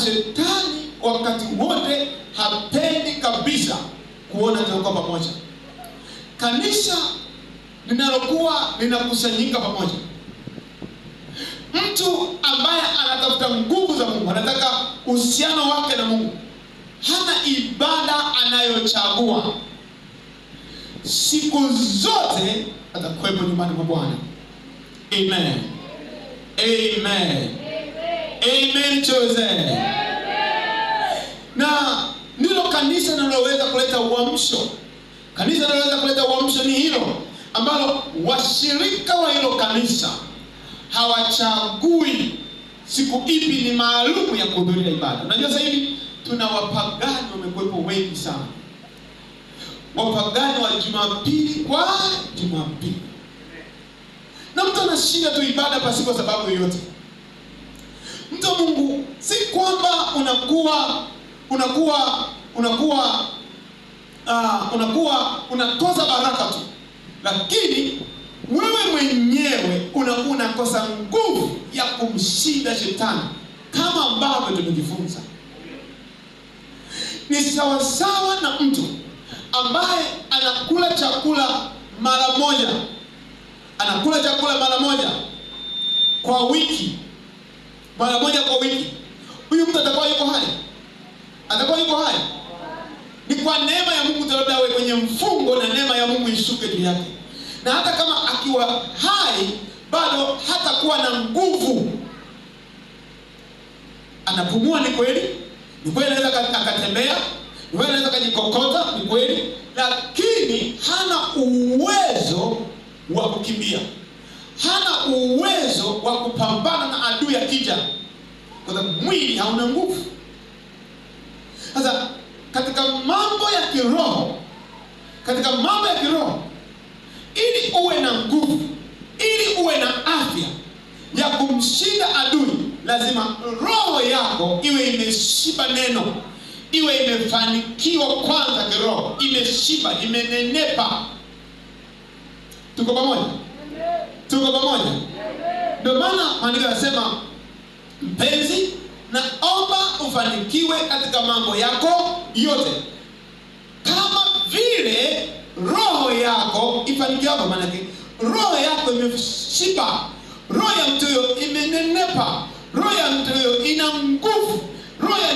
shetani wakati wote hapendi kabisa kuona tunakuwa pamoja. Kanisa linalokuwa linakusanyika pamoja, mtu ambaye anatafuta nguvu za Mungu, anataka uhusiano wake na Mungu, hana ibada anayochagua, siku zote atakuwepo nyumbani mwa Bwana. Amen. Amen. Amen Jose. Na ndilo kanisa linaloweza kuleta uamsho. Kanisa linaloweza kuleta uamsho ni hilo ambalo washirika wa hilo kanisa hawachagui siku ipi ni maalum ya kuhudhuria ibada. Unajua sasa hivi tuna wapagani wamekuwepo wengi sana. Wapagani wa Jumapili kwa Jumapili. Na mtu anashinda tu ibada pasipo sababu yoyote. Mtu wa Mungu, si kwamba unakosa baraka tu, lakini wewe mwenyewe unakosa nguvu ya kumshinda shetani, kama ambavyo tumejifunza. Ni sawasawa na mtu ambaye anakula chakula mara moja kwa wiki, Huyu mtu atakuwa yuko hai? Ni kwa neema ya Mungu labda awe kwenye mfungo na neema ya Mungu ishuke juu yake. Na hata kama akiwa hai bado hatakuwa na nguvu. Anapumua, ni kweli anaweza akatembea, ni kweli anaweza kujikokota, ni kweli, lakini hana uwezo wa kukimbia, hana uwezo wa kupambana na adui akija, kwa sababu mwili hauna nguvu. Sasa katika mambo ya kiroho, ili uwe na nguvu, ili uwe na afya ya kumshinda adui, lazima roho yako iwe imeshiba neno, iwe imefanikiwa kwanza kiroho, imeshiba, imenenepa. Tuko pamoja? Ndio maana maandiko yanasema, mpenzi, naomba ufanikiwe katika mambo yako yote, kama vile roho yako ifanikiwa. Maana roho yako imeshiba, roho ya mtu huyo imenenepa, roho ya mtu huyo ina nguvu, roho ya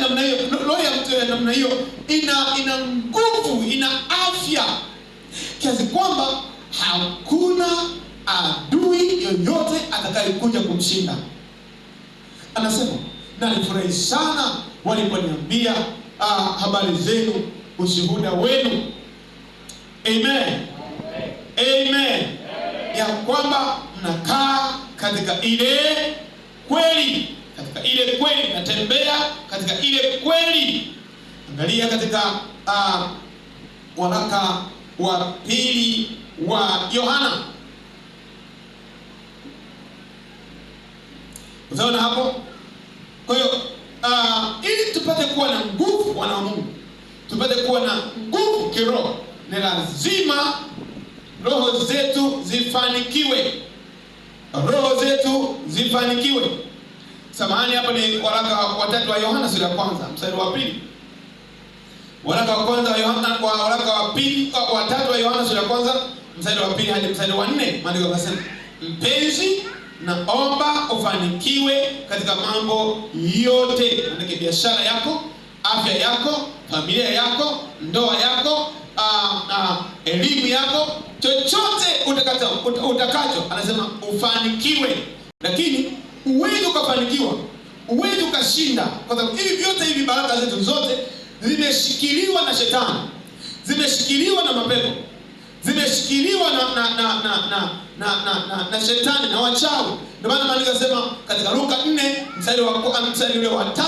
mtu namna hiyo ina nguvu, ina afya, kiasi kwamba hakuna adui yoyote atakayekuja kumshinda. Anasema, nalifurahi sana waliponiambia habari zenu, ushuhuda wenu. Amen. Ya kwamba mnakaa katika ile kweli, natembea katika ile kweli. Angalia katika waraka wa pili wa Yohana. Utaona hapo. Kwa hiyo ili tupate kuwa na nguvu, wana wa Mungu, tupate kuwa na nguvu kiroho, ni lazima roho zetu zifanikiwe. Samahani, hapo ni waraka wa 3 wa Yohana sura ya 1 mstari wa 2. Waraka wa 1 wa Yohana, kwa waraka wa 3 wa Yohana sura ya 1 mstari wa 2 hadi mstari wa 4, maandiko yanasema, mpenzi, naomba ufanikiwe katika mambo yote. Maana biashara yako, afya yako, familia yako, ndoa yako, elimu yako, chochote utakacho, anasema ufanikiwe. Lakini uwezi ukafanikiwa, uwezi ukashinda, kwa sababu hivi baraka zetu zote zimeshikiliwa na shetani, zimeshikiliwa na mapepo, zimeshikiliwa na shetani na wachawi. Ndio maana maandiko yanasema katika Luka 4 mstari ule wa 3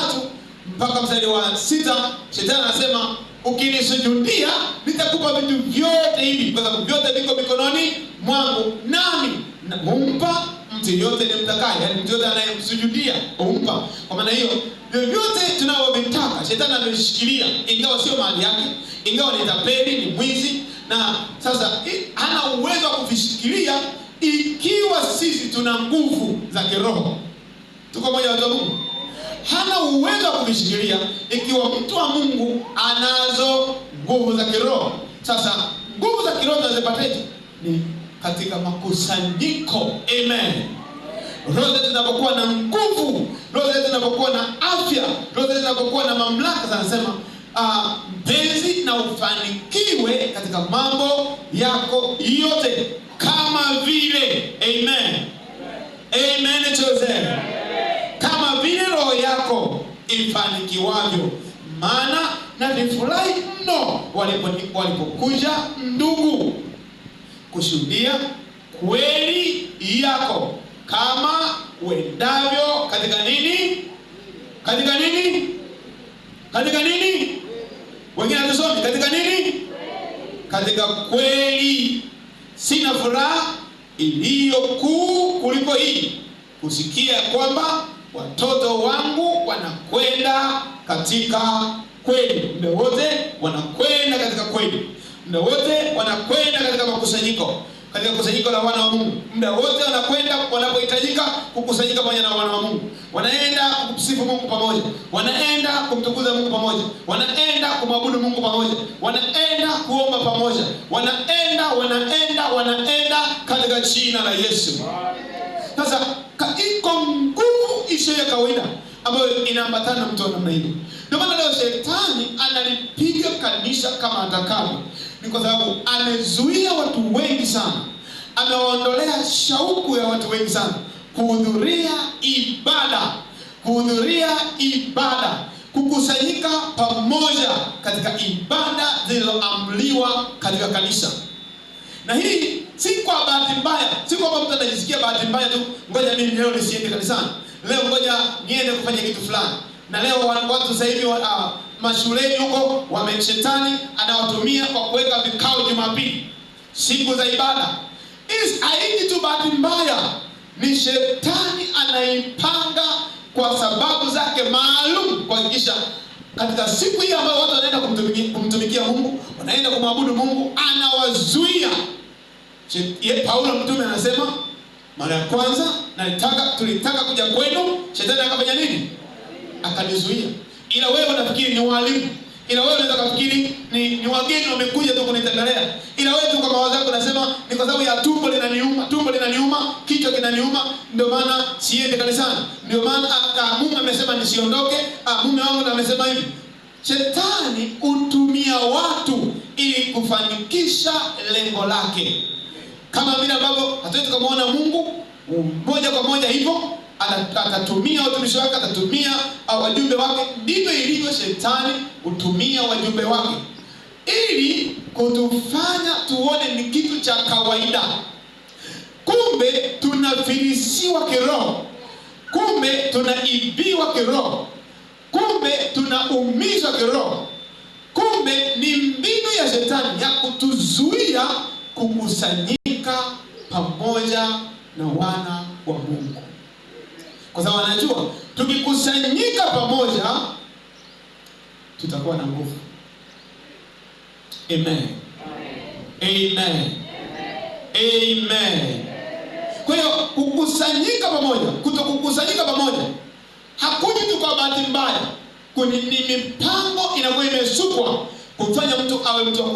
mpaka mstari wa 6, shetani anasema, ukinisujudia nitakupa vitu vyote hivi, kwa sababu vyote viko mikononi mwangu, nami humpa mtu yote nimtakaye. Yaani mtu yote anayemsujudia humpa. Kwa maana hiyo, vyovyote tunavyovitaka shetani ameshikilia, ingawa sio mali yake, ingawa ni tapeli, ni mwizi, na sasa hana uwezo wa kuvishikilia ikiwa sisi tuna nguvu za kiroho. Tuko moja, watu wa Mungu? hana uwezo wa kuvishikilia ikiwa mtu wa Mungu anazo nguvu za kiroho. Sasa nguvu za kiroho tunazipataje? Ni katika makusanyiko. Amen. Roho zetu zinapokuwa na nguvu, roho zetu zinapokuwa na afya, roho zetu zinapokuwa na mamlaka, zinasema mpenzi, na ufanikiwe katika mambo yako yote kama vile, amen, amen, Jose, kama vile roho yako ifanikiwavyo. Maana na nifurahi mno walipokuja ndugu kushuhudia kweli yako, kama uendavyo katika nini? Katika nini? Katika nini? Wengine tusome katika nini? Katika kweli. Sina furaha iliyo kuu kuliko hii, kusikia kwamba watoto wangu wanakwenda katika kweli. Muda wote wanakwenda katika kweli. Muda wote wanakwenda katika makusanyiko, katika kusanyiko la wana wa Mungu. Muda wote wanakwenda wanapohitajika kukusanyika pamoja na wana wa Mungu. Wanaenda kumsifu Mungu pamoja, wanaenda kumtukuza Mungu pamoja, wanaenda kumwabudu Mungu pamoja, wanaenda kuomba pamoja, wanaenda katika jina la Yesu. Sasa iko nguvu isiyo ya kawaida ambayo inaambatana na mtu wa namna hiyo. Ndio maana leo shetani analipiga kanisa kama atakavyo. Ni kwa sababu amezuia watu wengi sana, amewaondolea shauku ya watu wengi sana kuhudhuria ibada, kukusanyika pamoja katika ibada zilizoamriwa katika kanisa. Na hii si kwa bahati mbaya, si kwamba mtu anajisikia bahati mbaya tu, ngoja mimi leo nisiende kanisani, leo ngoja niende kufanya kitu fulani. Na leo watu sasa hivi mashuleni huko shetani anawatumia kwa kuweka vikao Jumapili, siku za ibada. Haiji tu bahati mbaya, ni shetani anaipanga kwa sababu zake maalum kuhakikisha katika siku hii ambayo watu wanaenda kumtumikia Mungu, wanaenda kumwabudu Mungu, anawazuia. Paulo mtume anasema mara ya kwanza tulitaka kuja kwenu, shetani akafanya nini? Akanizuia. Ila wewe unafikiri ni walimu, ila wewe unaweza kufikiri ni wageni wamekuja tu kunitembelea, ila wewe tu kwa mawazo yako unasema ni kwa sababu ya tumbo linaniuma, kichwa kinaniuma, ndio maana siende kanisani, ndio maana Mungu amesema nisiondoke, mume wangu amesema hivi. Shetani hutumia watu ili kufanikisha lengo lake, kama vile ambavyo hatuwezi kumuona Mungu moja kwa moja hivyo. Atatumia watumishi wake, atatumia wajumbe wake. Ndivyo ilivyo, shetani hutumia wajumbe wake ili kutufanya tuone ni kitu cha kawaida. Kumbe tunafilisiwa kiroho, kumbe tunaibiwa kiroho, kumbe tunaumizwa kiroho. Kumbe ni mbinu ya shetani ya kutuzuia kukusanyika pamoja na wana wa Mungu. Kwa sababu anajua tukikusanyika pamoja tutakuwa na nguvu. Amen. Amen. Amen. Kwa hiyo kukusanyika pamoja, kutokukusanyika pamoja hakuji tu kwa bahati mbaya. Ni mipango inakuwa imesukwa kumfanya mtu awe mtu wa